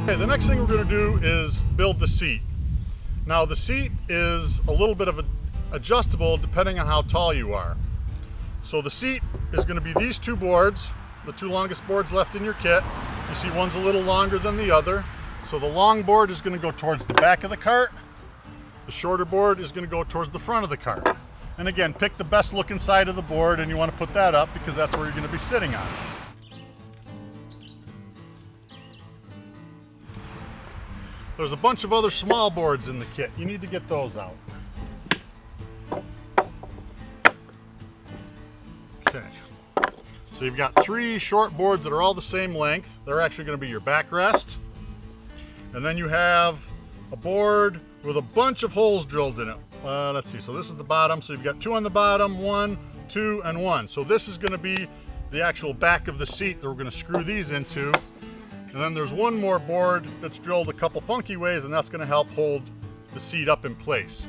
Okay, the next thing we're going to do is build the seat. Now the seat is a little bit of adjustable depending on how tall you are. So the seat is going to be these two boards, the two longest boards left in your kit. You see one's a little longer than the other. So the long board is going to go towards the back of the cart. The shorter board is going to go towards the front of the cart. And again, pick the best looking side of the board and you want to put that up because that's where you're going to be sitting on. There's a bunch of other small boards in the kit. You need to get those out. Okay. So you've got three short boards that are all the same length. They're actually going to be your backrest. And then you have a board with a bunch of holes drilled in it. Let's see, so this is the bottom. So you've got two on the bottom, 1, 2, and 1. So this is going to be the actual back of the seat that we're going to screw these into. And then there's one more board that's drilled a couple funky ways, and that's going to help hold the seat up in place.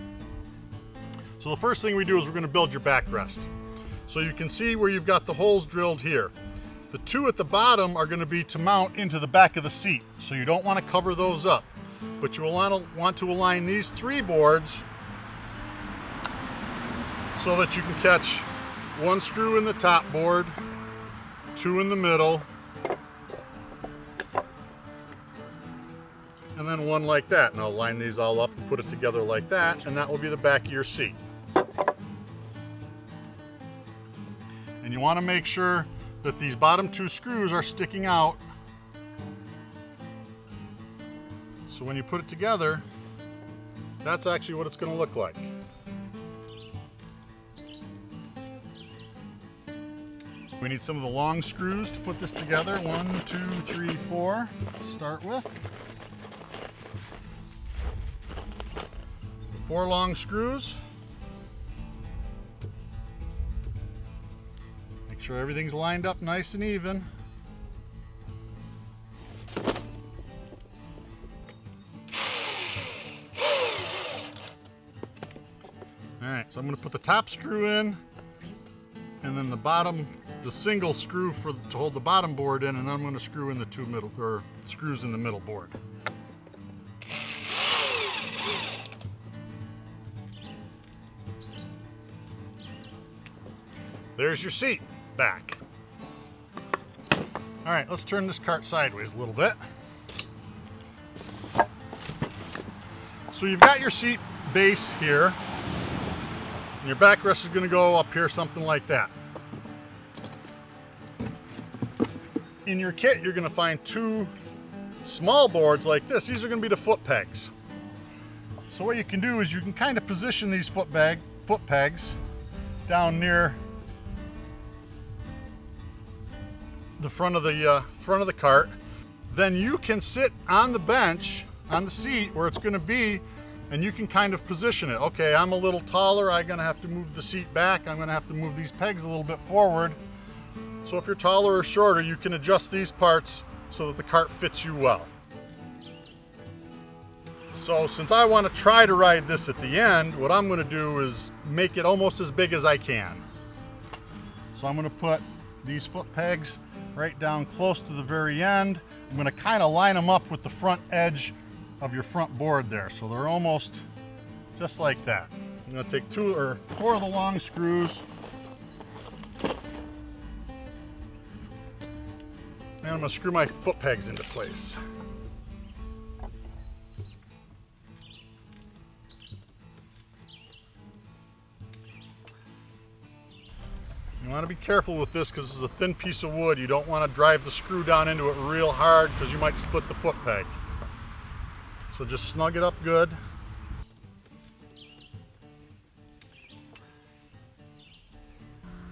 So the first thing we do is we're going to build your backrest. So you can see where you've got the holes drilled here. The two at the bottom are going to be to mount into the back of the seat. So you don't want to cover those up. But you will want to align these three boards so that you can catch one screw in the top board, two in the middle, and then one like that. And I'll line these all up and put it together like that, and that will be the back of your seat. And you want to make sure that these bottom two screws are sticking out. So when you put it together, that's actually what it's going to look like. We need some of the long screws to put this together. 1, 2, 3, 4 to start with. 4 long screws. Make sure everything's lined up nice and even. Alright, so I'm going to put the top screw in, and then the bottom, the single screw to hold the bottom board in, and then I'm going to screw in the two middle, or screws in the middle board. There's your seat back. All right, let's turn this cart sideways a little bit. So you've got your seat base here, and your backrest is going to go up here, something like that. In your kit, you're going to find two small boards like this. These are going to be the foot pegs. So what you can do is you can kind of position these foot pegs down near the front of the cart. Then you can sit on the bench, on the seat where it's going to be, and you can kind of position it. Okay, I'm a little taller, I'm going to have to move the seat back, I'm going to have to move these pegs a little bit forward. So if you're taller or shorter, you can adjust these parts so that the cart fits you well. So since I want to try to ride this at the end, what I'm going to do is make it almost as big as I can. So I'm going to put these foot pegs right down close to the very end. I'm going to kind of line them up with the front edge of your front board there. So they're almost just like that. I'm going to take 2 or 4 of the long screws, and I'm going to screw my foot pegs into place. You want to be careful with this because this is a thin piece of wood. You don't want to drive the screw down into it real hard because you might split the foot peg. So just snug it up good.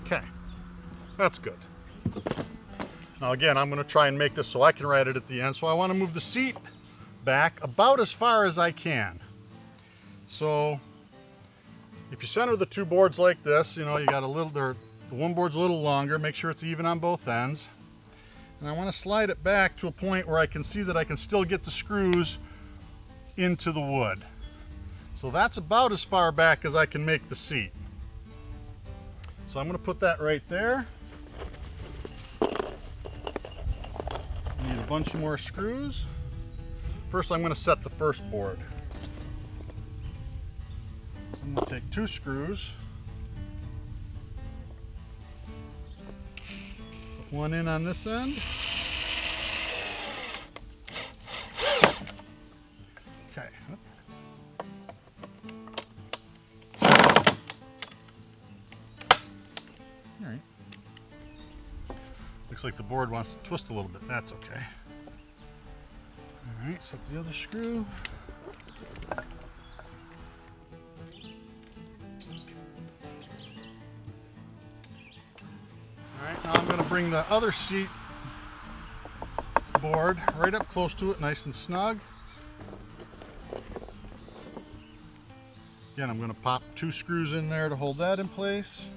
Okay, that's good. Now again, I'm going to try and make this so I can ride it at the end. So I want to move the seat back about as far as I can. So if you center the two boards like this, you know, you got a little, the one board's a little longer, make sure it's even on both ends. And I want to slide it back to a point where I can see that I can still get the screws into the wood. So that's about as far back as I can make the seat. So I'm going to put that right there. Need a bunch more screws. First I'm going to set the first board. So I'm going to take 2 screws. Put one in on this end. Okay. All right. Looks like the board wants to twist a little bit. That's okay. All right, set the other screw. All right, now I'm going to bring the other seat board right up close to it, nice and snug. Again, I'm going to pop 2 screws in there to hold that in place.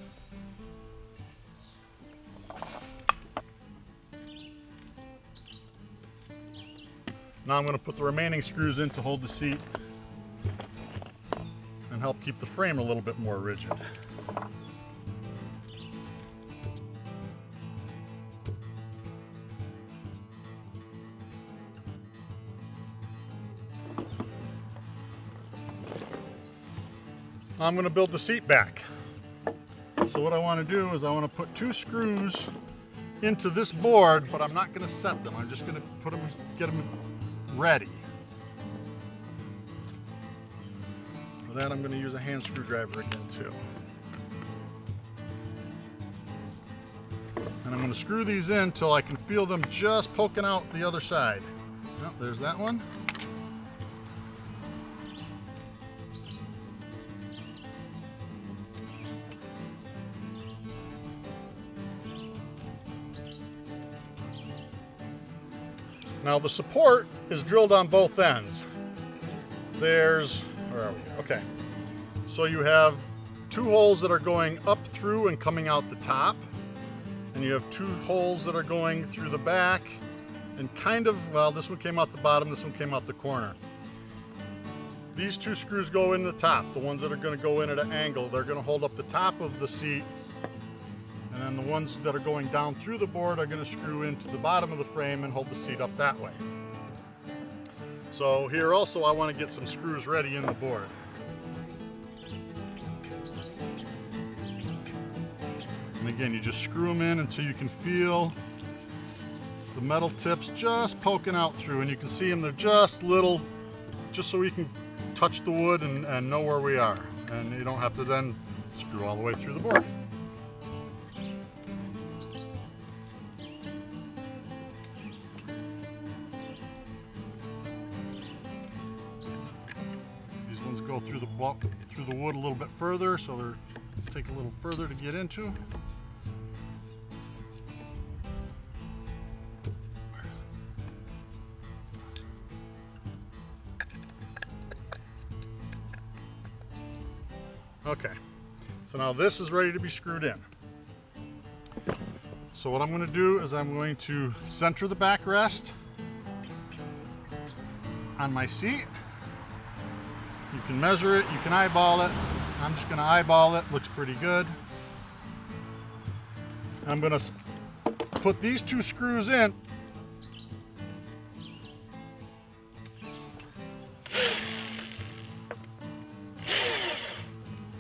Now I'm going to put the remaining screws in to hold the seat and help keep the frame a little bit more rigid. Now I'm going to build the seat back. So what I want to do is I want to put 2 screws into this board, but I'm not going to set them. I'm just going to put them, get them ready. For that, I'm going to use a hand screwdriver again too. And I'm going to screw these in until I can feel them just poking out the other side. Oh, there's that one. Now the support is drilled on both ends. Where are we? Okay. So you have 2 holes that are going up through and coming out the top. And you have 2 holes that are going through the back and kind of, well, this one came out the bottom, this one came out the corner. These 2 screws go in the top, the ones that are going to go in at an angle. They're going to hold up the top of the seat. And then the ones that are going down through the board are going to screw into the bottom of the frame and hold the seat up that way. So here also I want to get some screws ready in the board. And again, you just screw them in until you can feel the metal tips just poking out through, and you can see them, they're just little, just so we can touch the wood and know where we are. And you don't have to then screw all the way through the board. Go through the wood a little bit further, so they take a little further to get into. Where is it? Okay, so now this is ready to be screwed in. So what I'm going to do is I'm going to center the backrest on my seat. You can measure it, you can eyeball it. I'm just going to eyeball it, looks pretty good. I'm going to put these 2 screws in.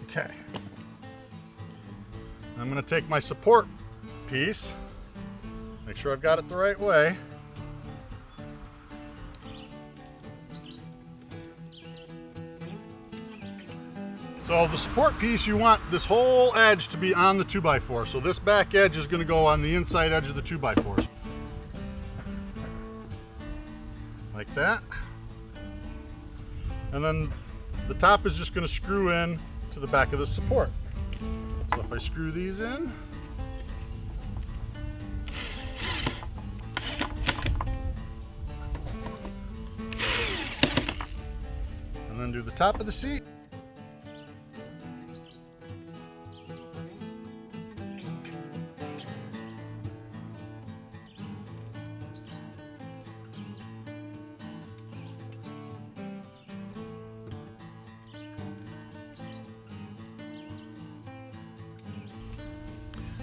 Okay. I'm going to take my support piece, make sure I've got it the right way. So the support piece, you want this whole edge to be on the 2x4. So this back edge is going to go on the inside edge of the 2x4. Like that. And then the top is just going to screw in to the back of the support. So if I screw these in, and then do the top of the seat.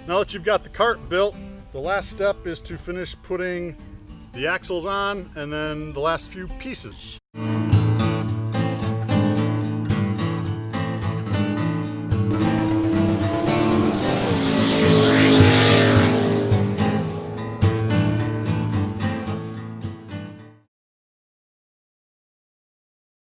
Now that you've got the cart built, the last step is to finish putting the axles on and then the last few pieces.